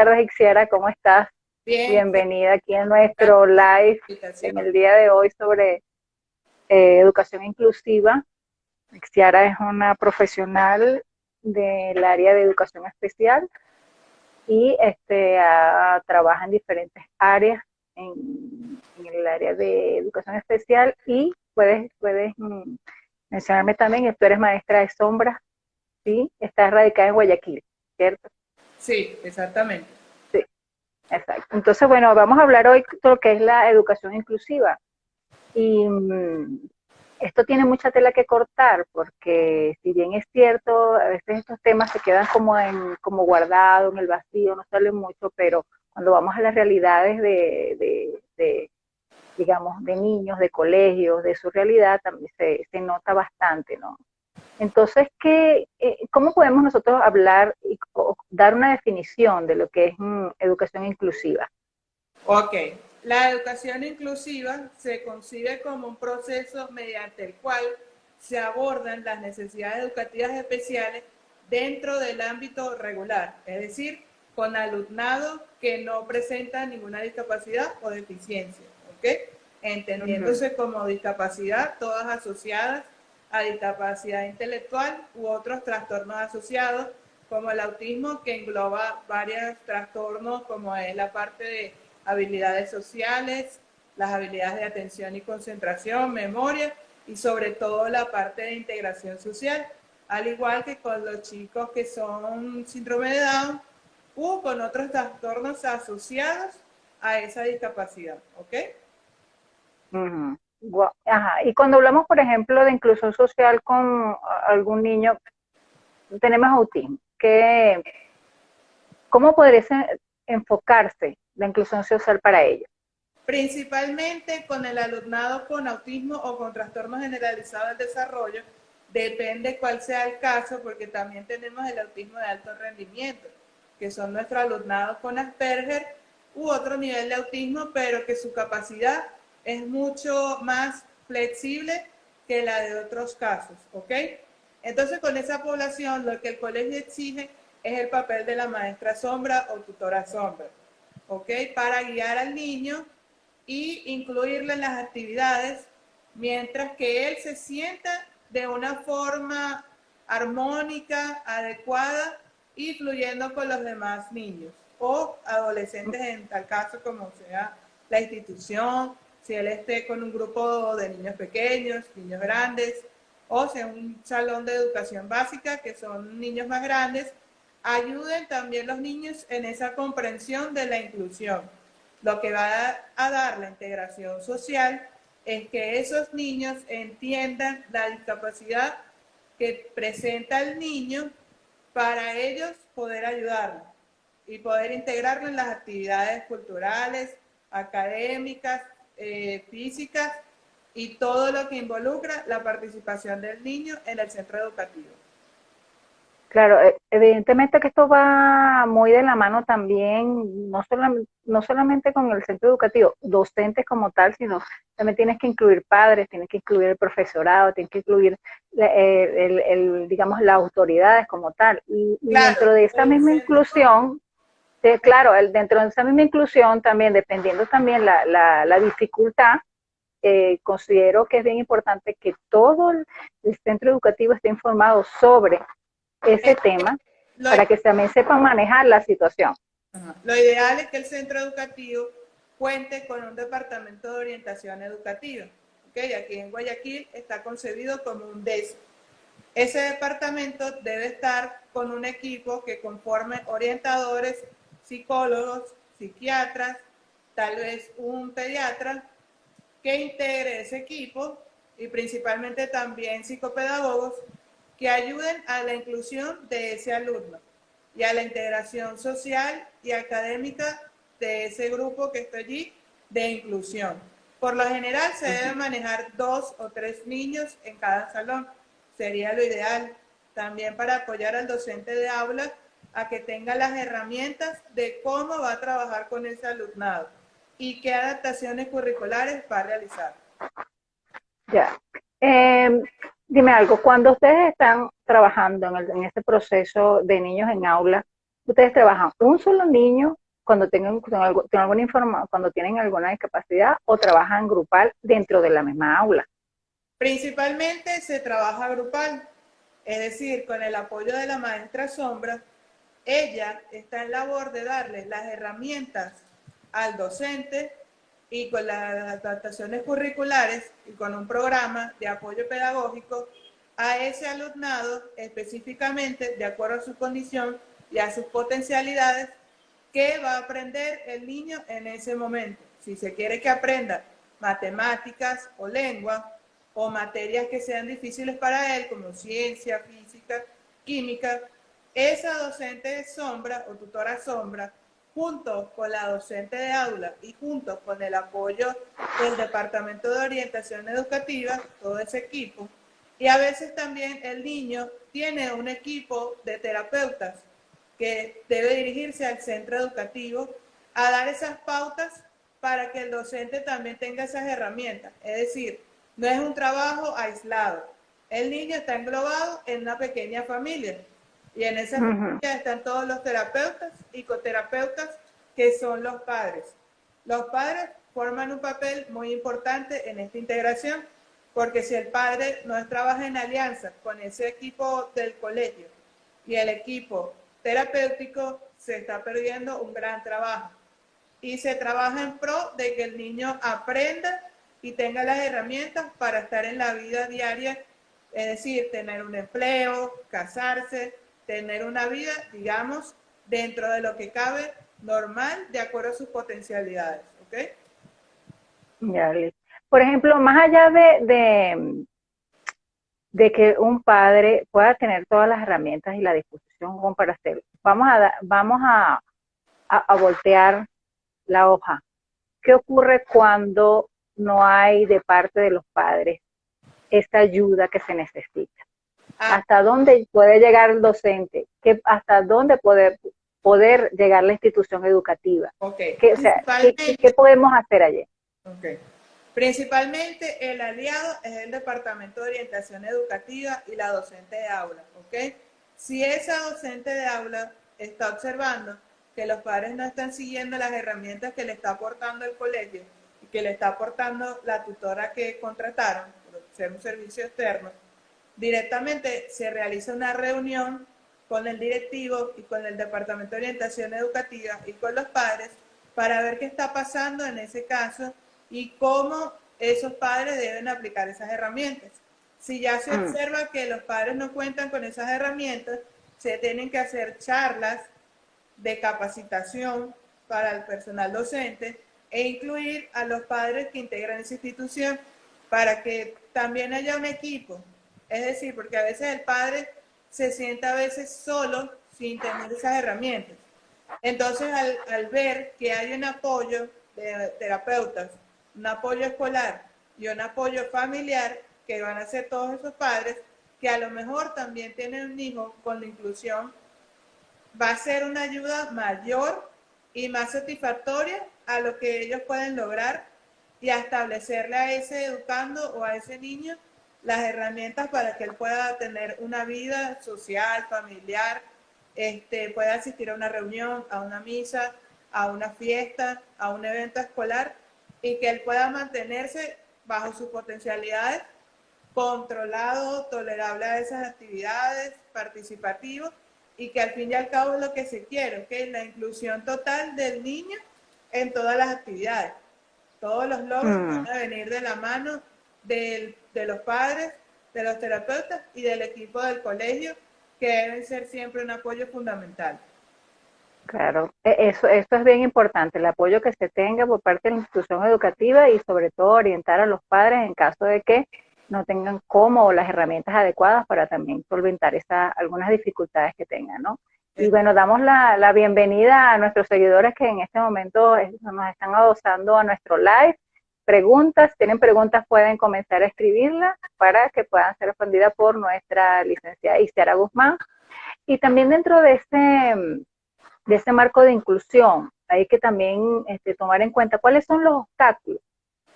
tardes, Ixiara, ¿cómo estás? Bien, Bienvenida aquí en gracias nuestro por la live invitación. en el día de hoy sobre educación inclusiva. Ixiara es una profesional del área de educación especial y trabaja en diferentes áreas en el área de educación especial y puedes mencionarme también que tú eres maestra de sombras, ¿sí? Estás radicada en Guayaquil, ¿cierto? Sí, exactamente. Sí. Exacto. Entonces, bueno, vamos a hablar hoy de lo que es la educación inclusiva. Y esto tiene mucha tela que cortar, porque si bien es cierto, a veces estos temas se quedan como guardados en el vacío, no salen mucho, pero cuando vamos a las realidades digamos, de niños, de colegios, de su realidad, también se nota bastante, ¿no? Entonces, ¿cómo podemos nosotros hablar o dar una definición de lo que es educación inclusiva? Ok. La educación inclusiva se concibe como un proceso mediante el cual se abordan las necesidades educativas especiales dentro del ámbito regular, es decir, con alumnado que no presenta ninguna discapacidad o deficiencia, ¿ok? Ujú. Entendiéndose como discapacidad todas asociadas a discapacidad intelectual u otros trastornos asociados, como el autismo, que engloba varios trastornos, como es la parte de habilidades sociales, las habilidades de atención y concentración, memoria y sobre todo la parte de integración social, al igual que con los chicos que son síndrome de Down u con otros trastornos asociados a esa discapacidad, ¿ok? Ujú. Ajá. Y cuando hablamos, por ejemplo, de inclusión social con algún niño, tenemos autismo. ¿Cómo podría enfocarse la inclusión social para ellos? Principalmente con el alumnado con autismo o con trastorno generalizado del desarrollo, depende cuál sea el caso, porque también tenemos el autismo de alto rendimiento, que son nuestros alumnados con Asperger u otro nivel de autismo, pero que su capacidad es mucho más flexible que la de otros casos, ¿ok? Entonces, con esa población, lo que el colegio exige es el papel de la maestra sombra o tutora sombra, ¿ok? Para guiar al niño y incluirlo en las actividades mientras que él se sienta de una forma armónica, adecuada y fluyendo con los demás niños o adolescentes en tal caso como sea la institución, si él esté con un grupo de niños pequeños, niños grandes, o sea un salón de educación básica que son niños más grandes, ayuden también los niños en esa comprensión de la inclusión. Lo que va a dar la integración social es que esos niños entiendan la discapacidad que presenta el niño para ellos poder ayudarlo y poder integrarlo en las actividades culturales, académicas, físicas y todo lo que involucra la participación del niño en el centro educativo. Claro, evidentemente que esto va muy de la mano también, no solamente con el centro educativo, docentes como tal, sino también tienes que incluir padres, tienes que incluir el profesorado, tienes que incluir, digamos, las autoridades como tal. Y Claro, dentro de esa el misma centro, inclusión, claro, dentro de esa misma inclusión también, dependiendo también la dificultad, considero que es bien importante que todo el centro educativo esté informado sobre ese tema lo, para que también sepan manejar la situación. lo ideal es que el centro educativo cuente con un departamento de orientación educativa. ¿Okay? Aquí en Guayaquil está concebido como un DES. Ese departamento debe estar con un equipo que conforme orientadores, psicólogos, psiquiatras, tal vez un pediatra, que integre ese equipo y principalmente también psicopedagogos que ayuden a la inclusión de ese alumno y a la integración social y académica de ese grupo que está allí de inclusión. Por lo general se deben manejar 2 o 3 niños en cada salón, sería lo ideal, también para apoyar al docente de aula a que tenga las herramientas de cómo va a trabajar con ese alumnado y qué adaptaciones curriculares va a realizar. Ya. Eh, Dime algo, cuando ustedes están trabajando en este proceso de niños en aula, ustedes trabajan un solo niño cuando cuando tienen alguna discapacidad o trabajan grupal dentro de la misma aula. Principalmente se trabaja grupal, es decir, con el apoyo de la maestra Sombra, ella está en labor de darle las herramientas al docente y con las adaptaciones curriculares y con un programa de apoyo pedagógico a ese alumnado específicamente de acuerdo a su condición y a sus potencialidades que va a aprender el niño en ese momento. Si se quiere que aprenda matemáticas o lengua o materias que sean difíciles para él, como ciencia, física, química, esa docente sombra o tutora sombra, junto con la docente de aula y junto con el apoyo del Departamento de Orientación Educativa, todo ese equipo, y a veces también el niño tiene un equipo de terapeutas que debe dirigirse al centro educativo a dar esas pautas para que el docente también tenga esas herramientas. Es decir, no es un trabajo aislado. El niño está englobado en una pequeña familia y en esa familia están todos los terapeutas y coterapeutas que son los padres. Los padres forman un papel muy importante en esta integración porque si el padre no trabaja en alianza con ese equipo del colegio y el equipo terapéutico, se está perdiendo un gran trabajo. Y se trabaja en pro de que el niño aprenda y tenga las herramientas para estar en la vida diaria, es decir, tener un empleo, casarse, tener una vida, digamos, dentro de lo que cabe normal, de acuerdo a sus potencialidades. ¿Ok? Ya, por ejemplo, más allá de que un padre pueda tener todas las herramientas y la disposición como para hacerlo, vamos a voltear la hoja. ¿Qué ocurre cuando no hay de parte de los padres esta ayuda que se necesita? ¿Hasta dónde puede llegar el docente? ¿Hasta dónde poder llegar la institución educativa? Okay. ¿Qué podemos hacer allí? Okay. Principalmente el aliado es el Departamento de Orientación Educativa y la docente de aula. ¿Okay? Si esa docente de aula está observando que los padres no están siguiendo las herramientas que le está aportando el colegio y que le está aportando la tutora que contrataron por ser un servicio externo, directamente se realiza una reunión con el directivo y con el Departamento de Orientación Educativa y con los padres para ver qué está pasando en ese caso y cómo esos padres deben aplicar esas herramientas. Si ya se observa que los padres no cuentan con esas herramientas, se tienen que hacer charlas de capacitación para el personal docente e incluir a los padres que integran esa institución para que también haya un equipo. Es decir, porque a veces el padre se sienta a veces solo sin tener esas herramientas. Entonces, al ver que hay un apoyo de terapeutas, un apoyo escolar y un apoyo familiar, que van a ser todos esos padres, que a lo mejor también tienen un hijo con la inclusión, va a ser una ayuda mayor y más satisfactoria a lo que ellos pueden lograr y a establecerle a ese educando o a ese niño las herramientas para que él pueda tener una vida social, familiar, pueda asistir a una reunión, a una misa, a una fiesta, a un evento escolar y que él pueda mantenerse bajo sus potencialidades, controlado, tolerable a esas actividades, participativo y que al fin y al cabo es lo que se quiere, ¿okay? La inclusión total del niño en todas las actividades. Todos los logros van a venir de la mano de los padres, de los terapeutas y del equipo del colegio, que deben ser siempre un apoyo fundamental. Claro, eso es bien importante, el apoyo que se tenga por parte de la institución educativa y sobre todo orientar a los padres en caso de que no tengan cómo o las herramientas adecuadas para también solventar algunas dificultades que tengan, ¿no? Y bueno, damos la bienvenida a nuestros seguidores que en este momento nos están adosando a nuestro live. Preguntas, tienen preguntas, pueden comenzar a escribirlas para que puedan ser respondidas por nuestra licenciada Isiara Guzmán. Y también dentro de ese marco de inclusión, hay que también tomar en cuenta cuáles son los obstáculos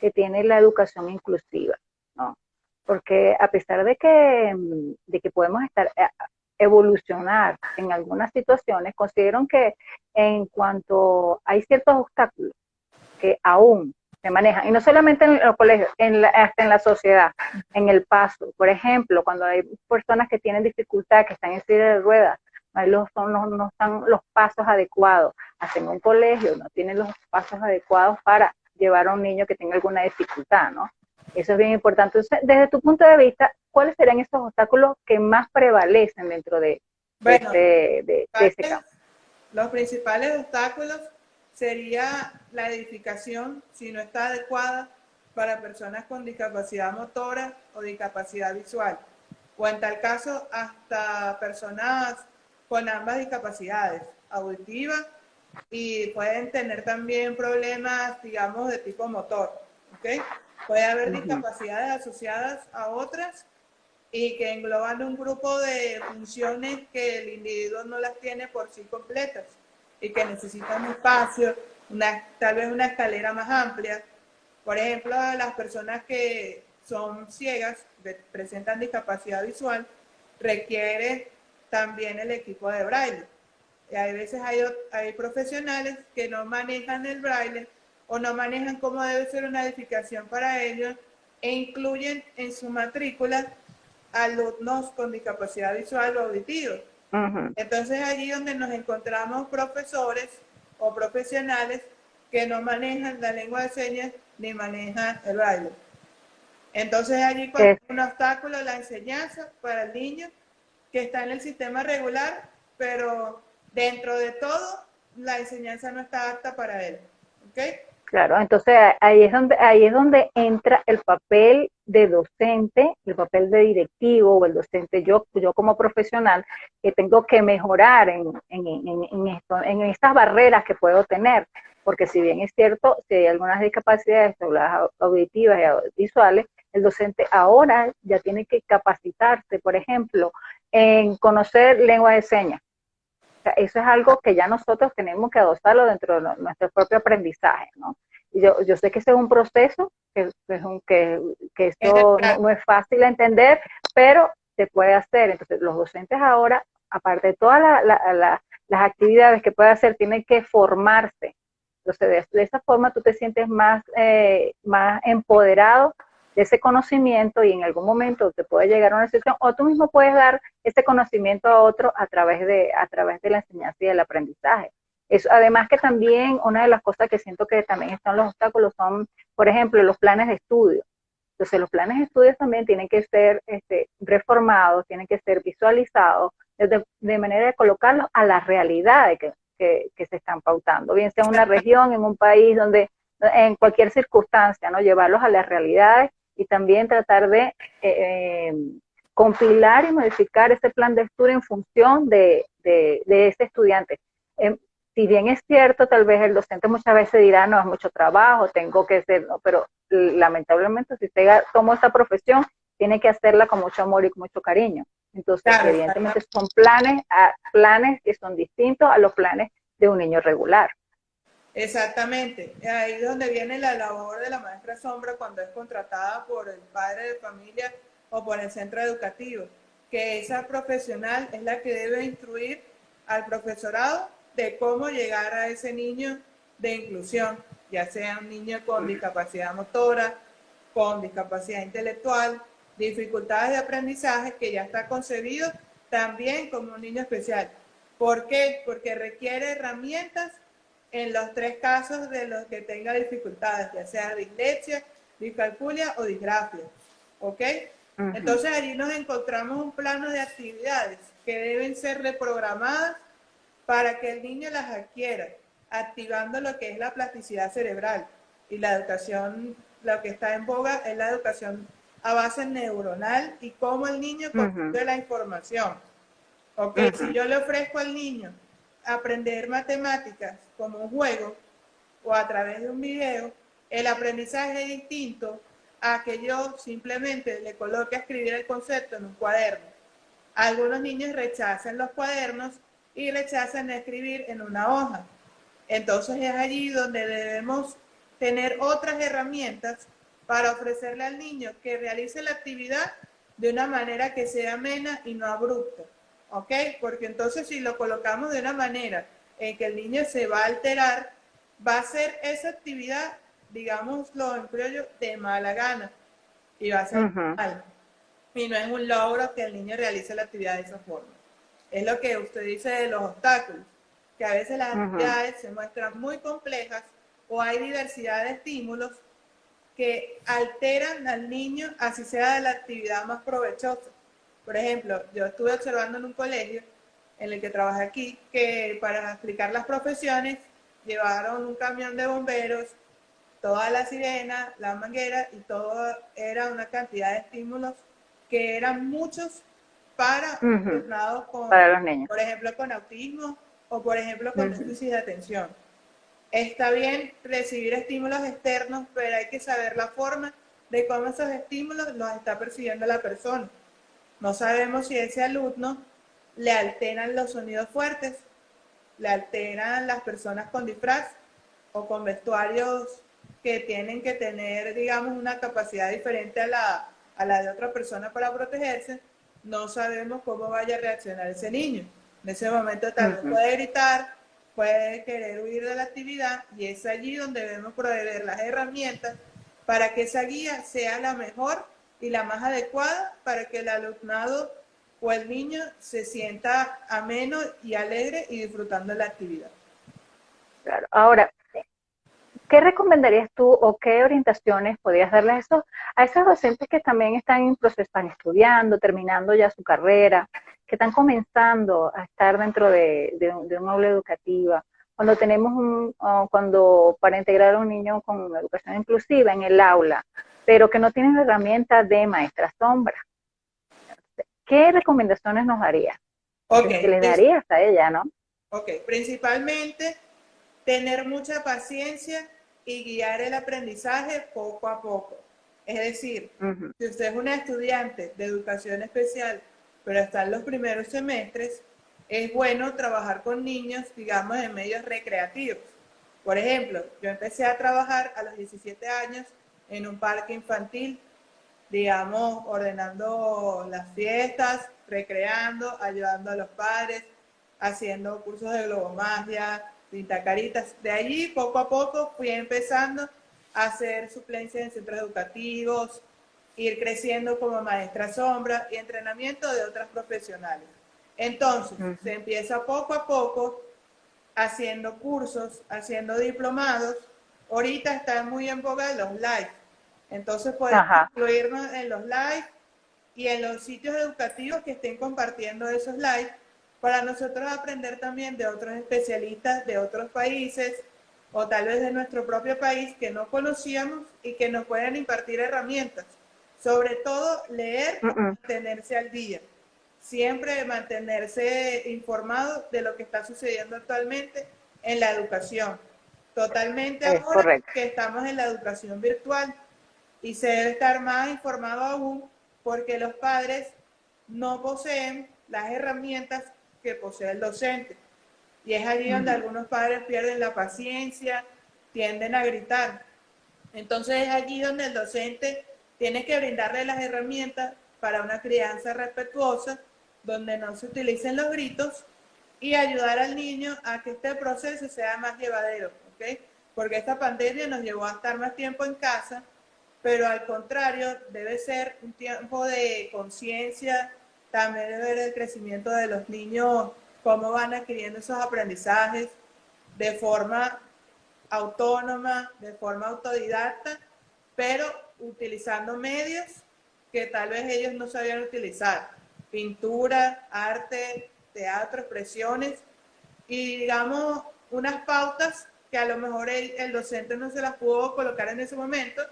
que tiene la educación inclusiva, ¿no? Porque a pesar de que podemos estar, evolucionar en algunas situaciones, considero que en cuanto hay ciertos obstáculos que aún se manejan, y no solamente en los colegios, hasta en la sociedad, en el paso. Por ejemplo, cuando hay personas que tienen dificultad, que están en silla de ruedas, no están los pasos adecuados. Hacen un colegio, no tienen los pasos adecuados para llevar a un niño que tenga alguna dificultad, ¿no? Eso es bien importante. Entonces, desde tu punto de vista, ¿cuáles serían esos obstáculos que más prevalecen dentro Bueno, de ese campo? los principales obstáculos sería la edificación, si no está adecuada para personas con discapacidad motora o discapacidad visual, o en tal caso hasta personas con ambas discapacidades, auditiva, y pueden tener también problemas, digamos, de tipo motor, ¿ok? Puede haber discapacidades asociadas a otras y que engloban un grupo de funciones que el individuo no las tiene por sí completas y que necesitan un espacio, tal vez una escalera más amplia. Por ejemplo, las personas que son ciegas, presentan discapacidad visual, requiere también el equipo de braille. Y hay veces hay profesionales que no manejan el braille o no manejan cómo debe ser una edificación para ellos e incluyen en su matrícula alumnos con discapacidad visual o auditiva. Entonces allí donde nos encontramos profesores o profesionales que no manejan la lengua de señas ni manejan el braille. Entonces allí cuando es un obstáculo la enseñanza para el niño que está en el sistema regular, pero dentro de todo la enseñanza no está apta para él. ¿Ok? Claro, entonces ahí es donde entra el papel de docente, el papel de directivo o el docente, yo como profesional, que tengo que mejorar en estas barreras que puedo tener, porque si bien es cierto, si hay algunas discapacidades, las auditivas y visuales, el docente ahora ya tiene que capacitarse, por ejemplo, en conocer lengua de señas. O sea, eso es algo que ya nosotros tenemos que adoptarlo dentro de nuestro propio aprendizaje, ¿no? Y yo sé que ese es un proceso, que esto no es fácil de entender, pero se puede hacer. Entonces, los docentes ahora, aparte de todas las actividades que puede hacer, tienen que formarse. Entonces, de esa forma tú te sientes más empoderado de ese conocimiento y en algún momento te puede llegar a una situación o tú mismo puedes dar ese conocimiento a otro a través de la enseñanza y del aprendizaje. Eso, además que también una de las cosas que siento que también están los obstáculos son, por ejemplo, los planes de estudio. Entonces los planes de estudio también tienen que ser reformados, tienen que ser visualizados de manera de colocarlos a la realidad que se están pautando, bien sea en una región, en un país, donde en cualquier circunstancia, ¿no? Llevarlos a las realidades y también tratar de compilar y modificar ese plan de estudio en función de ese estudiante. Si bien es cierto, tal vez el docente muchas veces dirá, no, es mucho trabajo, tengo que ser, no, pero lamentablemente si usted toma esta profesión, tiene que hacerla con mucho amor y con mucho cariño. Entonces, claro, evidentemente son planes que son distintos a los planes de un niño regular. Exactamente, ahí es donde viene la labor de la maestra sombra cuando es contratada por el padre de familia o por el centro educativo, que esa profesional es la que debe instruir al profesorado de cómo llegar a ese niño de inclusión, ya sea un niño con discapacidad motora, con discapacidad intelectual, dificultades de aprendizaje, que ya está concebido también como un niño especial. ¿Por qué? Porque requiere herramientas en los tres casos de los que tenga dificultades, ya sea dislexia, discalculia o disgrafia. ¿Ok? Entonces allí nos encontramos un plano de actividades que deben ser reprogramadas para que el niño las adquiera, activando lo que es la plasticidad cerebral. Y la educación, lo que está en boga es la educación a base neuronal y cómo el niño construye la información. ¿Ok? Si yo le ofrezco al niño aprender matemáticas como un juego o a través de un video, el aprendizaje es distinto a que yo simplemente le coloque a escribir el concepto en un cuaderno. Algunos niños rechazan los cuadernos y rechazan escribir en una hoja. Entonces es allí donde debemos tener otras herramientas para ofrecerle al niño que realice la actividad de una manera que sea amena y no abrupta. ¿ok? Porque entonces si lo colocamos de una manera en que el niño se va a alterar, va a hacer esa actividad, digámoslo en criollo, de mala gana y va a ser mal. Y no es un logro que el niño realice la actividad de esa forma. Es lo que usted dice de los obstáculos, que a veces las actividades se muestran muy complejas o hay diversidad de estímulos que alteran al niño, así sea de la actividad más provechosa. Por ejemplo, yo estuve observando en un colegio en el que trabajé aquí, que para explicar las profesiones llevaron un camión de bomberos, toda la sirena, la manguera y todo era una cantidad de estímulos que eran muchos para con, para los niños. por ejemplo, con autismo o por ejemplo con déficit de atención. Está bien recibir estímulos externos, pero hay que saber la forma de cómo esos estímulos los está percibiendo la persona. No sabemos si ese alumno le alteran los sonidos fuertes, le alteran las personas con disfraz o con vestuarios que tienen que tener, digamos, una capacidad diferente a la de otra persona para protegerse. No sabemos cómo vaya a reaccionar ese niño. En ese momento tal vez puede gritar, puede querer huir de la actividad y es allí donde debemos proveer las herramientas para que esa guía sea la mejor y la más adecuada para que el alumnado o el niño se sienta ameno y alegre y disfrutando la actividad. Claro. Ahora, ¿qué recomendarías tú o qué orientaciones podrías darle a esos docentes que también están en proceso, están estudiando, terminando ya su carrera, que están comenzando a estar dentro de un aula educativa? Cuando tenemos cuando para integrar a un niño con educación inclusiva en el aula, pero que no tienen herramientas de maestra sombra, ¿qué recomendaciones nos darías? Okay, Que les darías a ella, ¿no? Ok, principalmente tener mucha paciencia y guiar el aprendizaje poco a poco. Es decir, si usted es una estudiante de educación especial, pero está en los primeros semestres, es bueno trabajar con niños, digamos, en medios recreativos. Por ejemplo, yo empecé a trabajar a los 17 años en un parque infantil, digamos, ordenando las fiestas, recreando, ayudando a los padres, haciendo cursos de globomagia, pintacaritas. De allí, poco a poco, fui empezando a hacer suplencia en centros educativos, ir creciendo como maestra sombra y entrenamiento de otras profesionales. Entonces, se empieza poco a poco haciendo cursos, haciendo diplomados. Ahorita están muy en boga los live. Entonces podemos incluirnos en los live y en los sitios educativos que estén compartiendo esos live para nosotros aprender también de otros especialistas de otros países o tal vez de nuestro propio país que no conocíamos y que nos pueden impartir herramientas. Sobre todo leer y mantenerse al día. Siempre mantenerse informado de lo que está sucediendo actualmente en la educación. Totalmente ahora que estamos en la educación virtual y se debe estar más informado aún porque los padres no poseen las herramientas que posee el docente. Y es allí donde algunos padres pierden la paciencia, tienden a gritar. Entonces es allí donde el docente tiene que brindarle las herramientas para una crianza respetuosa, donde no se utilicen los gritos y ayudar al niño a que este proceso sea más llevadero, ¿ok? Porque esta pandemia nos llevó a estar más tiempo en casa, pero al contrario, debe ser un tiempo de conciencia, también de ver el crecimiento de los niños, cómo van adquiriendo esos aprendizajes de forma autónoma, de forma autodidacta, pero utilizando medios que tal vez ellos no sabían utilizar. Pintura, arte, teatro, expresiones y digamos unas pautas que a lo mejor el docente no se las pudo colocar en ese momento,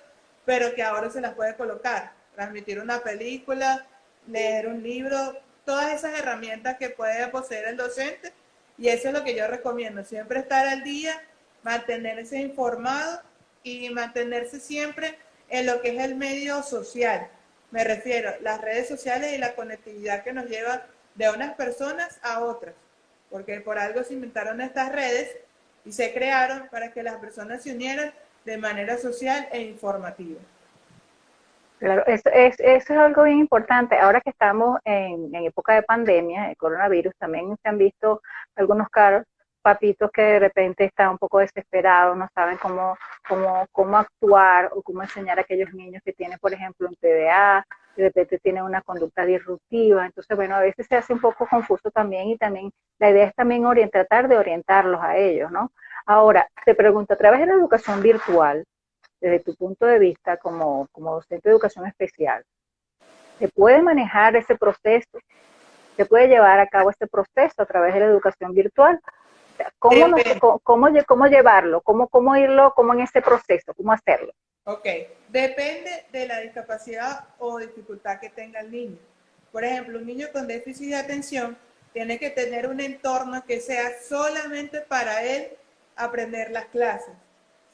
pero que ahora se las puede colocar. Transmitir una película, leer un libro, todas esas herramientas que puede poseer el docente y eso es lo que yo recomiendo, siempre estar al día, mantenerse informado y mantenerse siempre en lo que es el medio social. Me refiero las redes sociales y la conectividad que nos lleva de unas personas a otras, porque por algo se inventaron estas redes y se crearon para que las personas se unieran de manera social e informativa. Claro, eso es algo bien importante. Ahora que estamos en época de pandemia, de coronavirus, también se han visto algunos casos, papitos que de repente están un poco desesperados, no saben cómo actuar o cómo enseñar a aquellos niños que tienen, por ejemplo, un TDA, que de repente tienen una conducta disruptiva. Entonces, bueno, a veces se hace un poco confuso también y también la idea es también tratar de orientarlos a ellos, ¿no? Ahora, te pregunto, a través de la educación virtual, desde tu punto de vista como docente de educación especial, ¿se puede manejar ese proceso? ¿Se puede llevar a cabo este proceso a través de la educación virtual? O sea, Depende. cómo llevarlo? ¿Cómo irlo? ¿Cómo en ese proceso? ¿Cómo hacerlo? Ok, depende de la discapacidad o dificultad que tenga el niño. Por ejemplo, un niño con déficit de atención tiene que tener un entorno que sea solamente para él aprender las clases,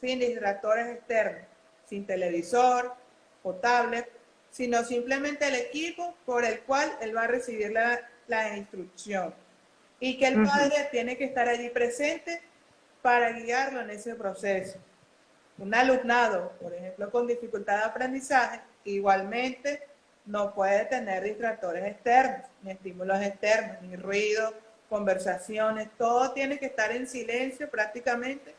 sin distractores externos, sin televisor o tablet, sino simplemente el equipo por el cual él va a recibir la instrucción. Y que el Uh -huh, padre tiene que estar allí presente para guiarlo en ese proceso. Un alumnado, por ejemplo, con dificultad de aprendizaje, igualmente no puede tener distractores externos, ni estímulos externos, ni ruido, conversaciones, todo tiene que estar en silencio prácticamente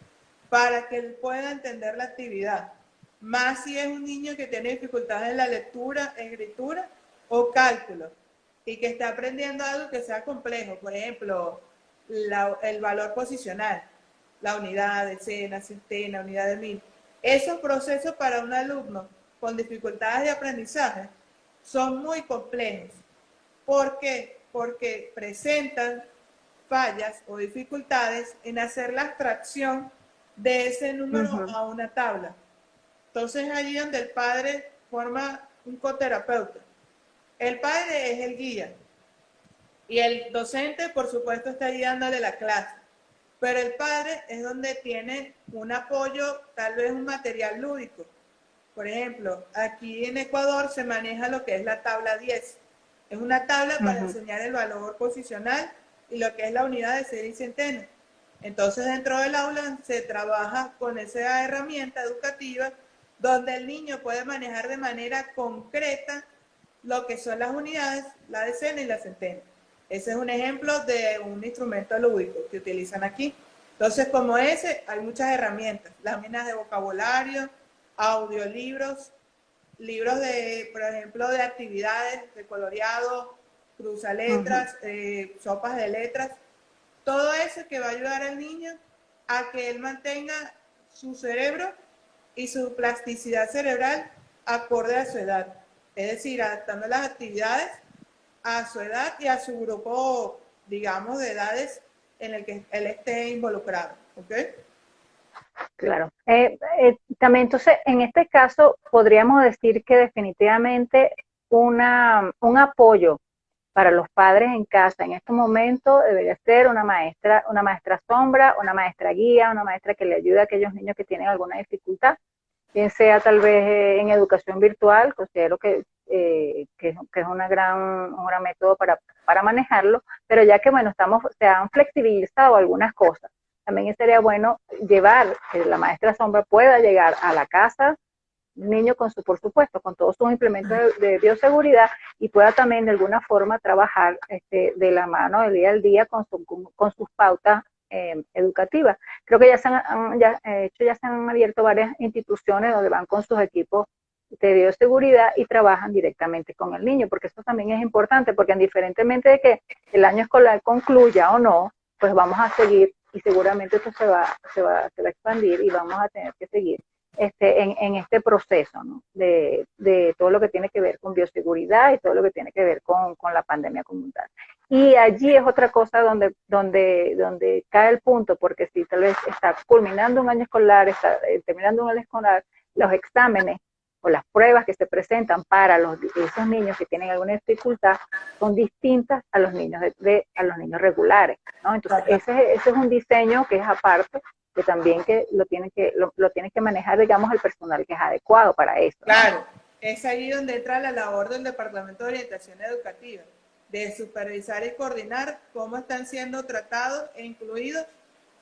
para que él pueda entender la actividad. Más si es un niño que tiene dificultades en la lectura, escritura o cálculo y que está aprendiendo algo que sea complejo, por ejemplo, el valor posicional, la unidad, decena, centena, unidad de mil. Esos procesos para un alumno con dificultades de aprendizaje son muy complejos. ¿Por qué? Porque presentan fallas o dificultades en hacer la abstracción de ese uh número -huh, a una tabla. Entonces allí donde el padre forma un coterapeuta. El padre es el guía y el docente, por supuesto, está guiándole la clase. Pero el padre es donde tiene un apoyo, tal vez un material lúdico. Por ejemplo, aquí en Ecuador se maneja lo que es la tabla 10. Es una tabla uh para -huh. enseñar el valor posicional y lo que es la unidad de serie y centena. Entonces, dentro del aula se trabaja con esa herramienta educativa donde el niño puede manejar de manera concreta lo que son las unidades, la decena y la centena. Ese es un ejemplo de un instrumento lúdico que utilizan aquí. Entonces, como ese, hay muchas herramientas, láminas de vocabulario, audiolibros, libros de, por ejemplo, de actividades, de coloreado, Uh -huh. cruzaletras, sopas de letras, todo eso que va a ayudar al niño a que él mantenga su cerebro y su plasticidad cerebral acorde a su edad. Es decir, adaptando las actividades a su edad y a su grupo, digamos, de edades en el que él esté involucrado. ¿Ok? Claro. También, entonces, en este caso, podríamos decir que definitivamente un apoyo para los padres en casa en este momento debería ser una maestra sombra, una maestra guía, una maestra que le ayude a aquellos niños que tienen alguna dificultad, bien sea tal vez en educación virtual, considero que es un gran método para manejarlo, pero ya que, bueno, se han flexibilizado algunas cosas, también sería bueno llevar, que la maestra sombra pueda llegar a la casa niño con por supuesto, con todos sus implementos de bioseguridad y pueda también de alguna forma trabajar de la mano del día al día con sus pautas educativas. Creo que ya se han abierto varias instituciones donde van con sus equipos de bioseguridad y trabajan directamente con el niño, porque eso también es importante, porque indiferentemente de que el año escolar concluya o no, pues vamos a seguir y seguramente esto se va a expandir y vamos a tener que seguir en este proceso, ¿no? de todo lo que tiene que ver con bioseguridad y todo lo que tiene que ver con la pandemia comunitaria. Y allí es otra cosa donde cae el punto, porque si tal vez está culminando un año escolar, está terminando un año escolar, los exámenes o las pruebas que se presentan para esos niños que tienen alguna dificultad son distintas a los niños a los niños regulares, ¿no? Entonces ese es un diseño que es aparte que también que lo tiene que manejar, digamos, el personal que es adecuado para eso, ¿no? Claro, es ahí donde entra la labor del Departamento de Orientación Educativa, de supervisar y coordinar cómo están siendo tratados e incluidos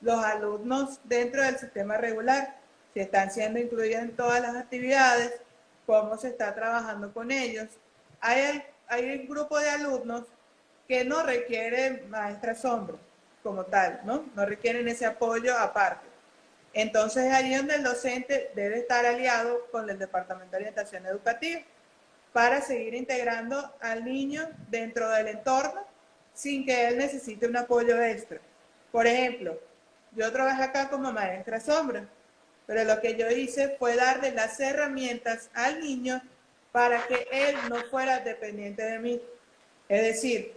los alumnos dentro del sistema regular, si están siendo incluidos en todas las actividades, cómo se está trabajando con ellos. Hay un grupo de alumnos que no requieren maestra sombra como tal, ¿no? No requieren ese apoyo aparte. Entonces, ahí es donde el docente debe estar aliado con el Departamento de Orientación Educativa para seguir integrando al niño dentro del entorno sin que él necesite un apoyo extra. Por ejemplo, yo trabajé acá como maestra sombra, pero lo que yo hice fue darle las herramientas al niño para que él no fuera dependiente de mí. Es decir,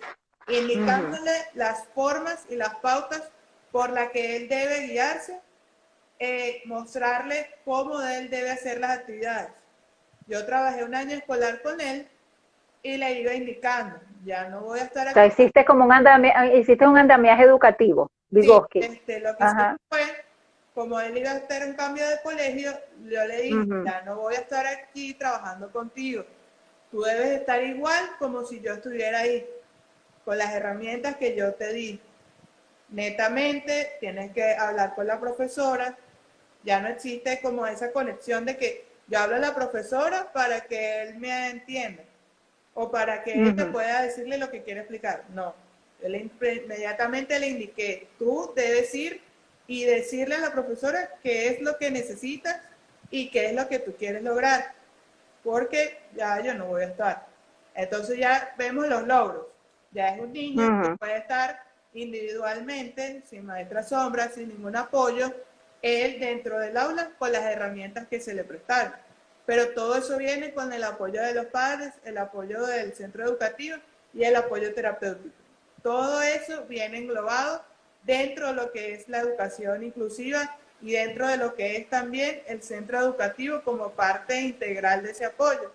indicándole las formas y las pautas por las que él debe guiarse, mostrarle cómo él debe hacer las actividades. Yo trabajé un año escolar con él y le iba indicando, ya no voy a estar O sea, aquí. hiciste un andamiaje educativo, Sí, Vygotsky. lo que hicimos Ajá. fue, como él iba a estar en cambio de colegio, yo le dije, Ujú. ya no voy a estar aquí trabajando contigo. Tú debes estar igual como si yo estuviera ahí, con las herramientas que yo te di. Netamente, tienes que hablar con la profesora. Ya no existe como esa conexión de que yo hablo a la profesora para que él me entienda o para que ella Ujú. pueda decirle lo que quiere explicar. No, yo inmediatamente le indiqué, tú debes ir y decirle a la profesora qué es lo que necesitas y qué es lo que tú quieres lograr, porque ya yo no voy a estar. Entonces ya vemos los logros. Ya es un niño que Ujú. puede estar individualmente, sin maestra sombra, sin ningún apoyo, él dentro del aula con las herramientas que se le prestaron. Pero todo eso viene con el apoyo de los padres, el apoyo del centro educativo y el apoyo terapéutico. Todo eso viene englobado dentro de lo que es la educación inclusiva y dentro de lo que es también el centro educativo como parte integral de ese apoyo,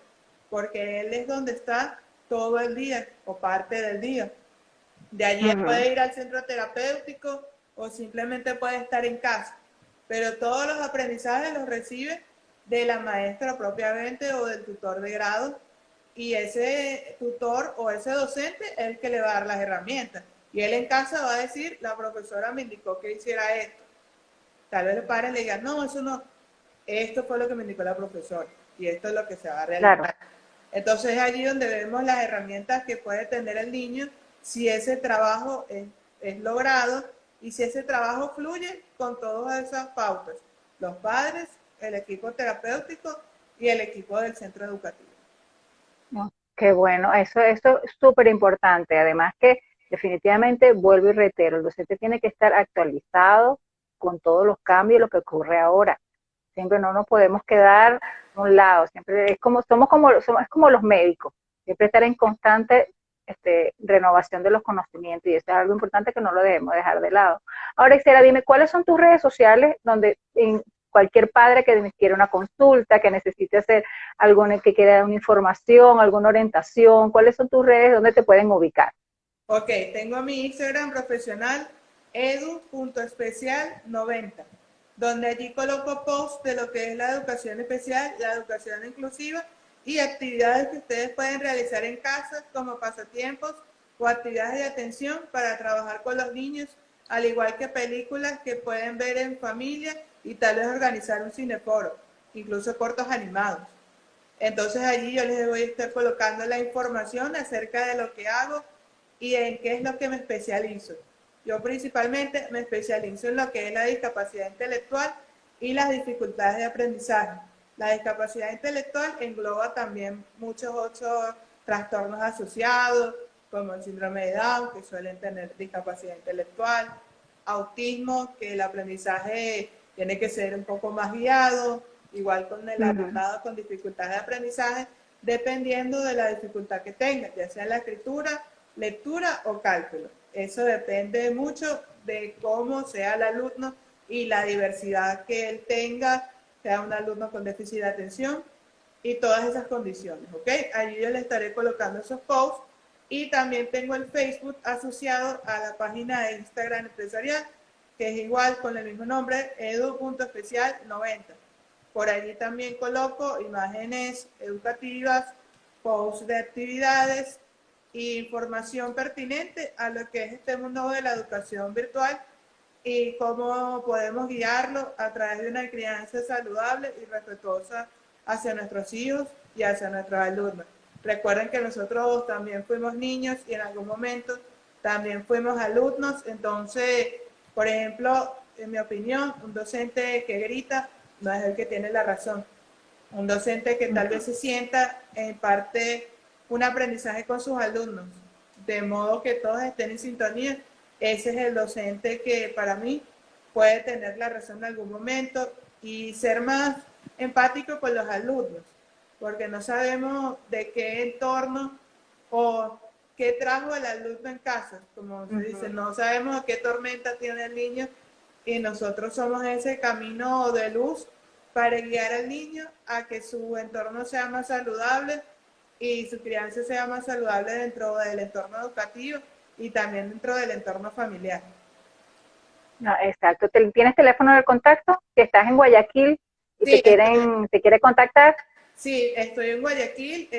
porque él es donde está todo el día o parte del día. De allí Ujú. puede ir al centro terapéutico o simplemente puede estar en casa, pero todos los aprendizajes los recibe de la maestra propiamente o del tutor de grado, y ese tutor o ese docente es el que le va a dar las herramientas. Y él en casa va a decir, la profesora me indicó que hiciera esto. Tal vez los padres le digan, no, eso no, esto fue lo que me indicó la profesora y esto es lo que se va a Claro. realizar. Entonces es allí donde vemos las herramientas que puede tener el niño si ese trabajo es logrado y si ese trabajo fluye con todas esas pautas. Los padres, el equipo terapéutico y el equipo del centro educativo. No, qué bueno, eso es súper importante. Además que definitivamente, vuelvo y reitero, el docente tiene que estar actualizado con todos los cambios y lo que ocurre ahora. Siempre no nos podemos quedar a un lado, siempre es como, es como los médicos, siempre estar en constante renovación de los conocimientos y eso es algo importante que no lo debemos dejar de lado. Ahora, Isela, dime, ¿cuáles son tus redes sociales donde cualquier padre que quiera una consulta, que necesite hacer que quiera una información, alguna orientación, cuáles son tus redes donde te pueden ubicar? Ok, tengo mi Instagram profesional edu.especial90, donde allí coloco posts de lo que es la educación especial, la educación inclusiva y actividades que ustedes pueden realizar en casa como pasatiempos o actividades de atención para trabajar con los niños, al igual que películas que pueden ver en familia y tal vez organizar un cineforo, incluso cortos animados. Entonces allí yo les voy a estar colocando la información acerca de lo que hago y en qué es lo que me especializo. Yo principalmente me especializo en lo que es la discapacidad intelectual y las dificultades de aprendizaje. La discapacidad intelectual engloba también muchos otros trastornos asociados, como el síndrome de Down, que suelen tener discapacidad intelectual, autismo, que el aprendizaje tiene que ser un poco más guiado, igual con el Ujú. alumnado con dificultades de aprendizaje, dependiendo de la dificultad que tenga, ya sea la escritura, lectura o cálculo. Eso depende mucho de cómo sea el alumno y la diversidad que él tenga, sea un alumno con déficit de atención y todas esas condiciones, ¿ok? Allí yo le estaré colocando esos posts y también tengo el Facebook asociado a la página de Instagram empresarial, que es igual con el mismo nombre, edu.especial90. Por allí también coloco imágenes educativas, posts de actividades e información pertinente a lo que es este mundo de la educación virtual y cómo podemos guiarlo a través de una crianza saludable y respetuosa hacia nuestros hijos y hacia nuestros alumnos. Recuerden que nosotros también fuimos niños y en algún momento también fuimos alumnos, entonces, por ejemplo, en mi opinión, un docente que grita no es el que tiene la razón. Un docente que tal vez se sienta en parte un aprendizaje con sus alumnos, de modo que todos estén en sintonía, ese es el docente que para mí puede tener la razón en algún momento y ser más empático con los alumnos, porque no sabemos de qué entorno o qué trajo el alumno en casa, como se dice, no sabemos qué tormenta tiene el niño y nosotros somos ese camino de luz para guiar al niño a que su entorno sea más saludable y su crianza sea más saludable dentro del entorno educativo y también dentro del entorno familiar. No, exacto. ¿Tienes teléfono de contacto? Si estás en Guayaquil y Sí, te quiere contactar. sí, estoy en Guayaquil.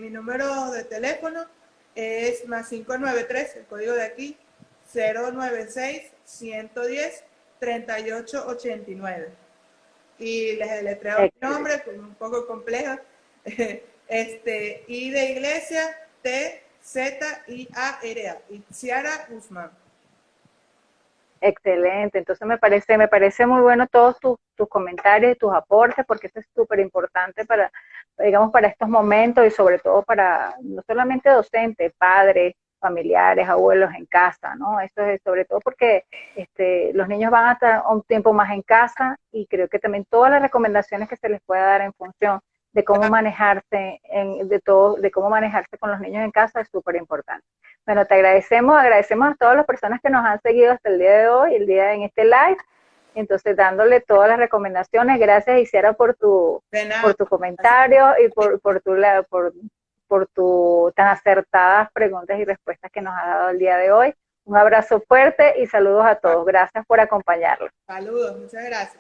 Mi número de teléfono es más 593, el código de aquí, 096-110-3889. Y les deletreo mi nombre, como un poco complejo. I de iglesia, T, Z, I, A, R, A. Itziara Guzmán. Excelente, entonces me parece muy bueno todos tus comentarios y tus aportes, porque eso es súper importante para, digamos, para estos momentos y sobre todo para no solamente docentes, padres, familiares, abuelos en casa, ¿no? Eso es sobre todo porque los niños van a estar un tiempo más en casa y creo que también todas las recomendaciones que se les pueda dar en función de cómo manejarse, de cómo manejarse con los niños en casa es súper importante. Bueno, te agradecemos a todas las personas que nos han seguido hasta el día de hoy, en este live, entonces dándole todas las recomendaciones. Gracias, Isiara, por tu comentario y por tu tan acertadas preguntas y respuestas que nos ha dado el día de hoy. Un abrazo fuerte y saludos a todos. Gracias por acompañarnos. Saludos, muchas gracias.